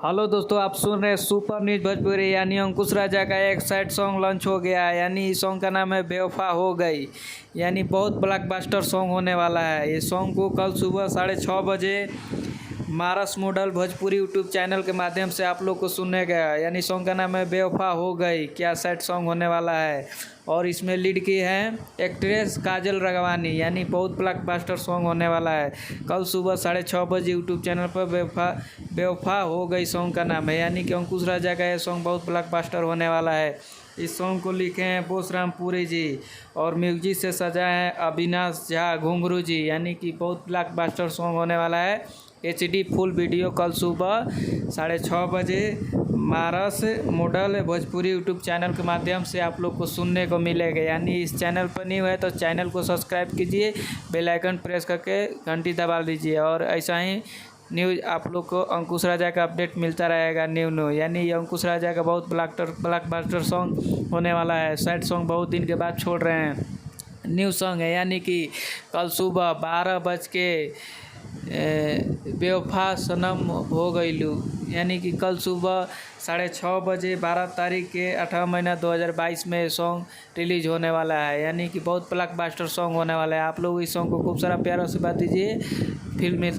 Hello दोस्तों, आप सुन रहे हैं सुपर न्यूज भोजपुरी। यानी अंकुश राजा का एक सैड सॉन्ग लॉन्च हो गया है। यानी इस सॉन्ग का नाम है बेवफा हो गई। यानी बहुत ब्लॉकबस्टर सॉन्ग होने वाला है। ये सॉन्ग को कल सुबह 6:30 बजे मारस मॉडल भोजपुरी यूट्यूब चैनल के माध्यम से आप लोग को सुनने गया। यानी सॉन्ग का नाम है बेवफा हो गई। क्या सैड सॉन्ग होने वाला है। और इसमें लीड की है एक्ट्रेस काजल राघवानी। यानी बहुत ब्लॉकबस्टर सॉन्ग होने वाला है। कल सुबह 6:30 बजे यूट्यूब चैनल पर बेवफा हो गई सॉन्ग का नाम है। यानी कि अंकुश राजा का यह सॉन्ग बहुत ब्लॉकबस्टर होने वाला है। इस सॉन्ग को लिखे हैं बोसराम पुरी जी और म्यूजिक से सजाए हैं अविनाश झा घुंघरू जी। यानी कि बहुत ब्लॉकबस्टर सॉन्ग होने वाला है। HD फुल वीडियो कल सुबह 6:30 बजे मारस मॉडल भोजपुरी यूट्यूब चैनल के माध्यम से आप लोग को सुनने को मिलेगा। यानी इस चैनल पर न्यू है तो चैनल को सब्सक्राइब कीजिए, बेल आइकन प्रेस करके घंटी दबा दीजिए। और ऐसा ही न्यूज़ आप लोग को अंकुश राजा का अपडेट मिलता रहेगा न्यू। यानी ये अंकुश राजा का बहुत ब्लॉकबस्टर सॉन्ग होने वाला है। सैड सॉन्ग बहुत दिन के बाद छोड़ रहे हैं, न्यू सॉन्ग है। यानी कि कल सुबह 12 बज के बेवफा सनम हो गईलू। यानी कि कल सुबह 6:30 बजे 12 तारीख के 8 महीना 2022 में सॉन्ग रिलीज होने वाला है। यानी कि बहुत ब्लॉकबस्टर सॉन्ग होने वाला है। आप लोग इस सॉन्ग को खूब सारा प्यार से बात दीजिए। फिर मिलते हैं।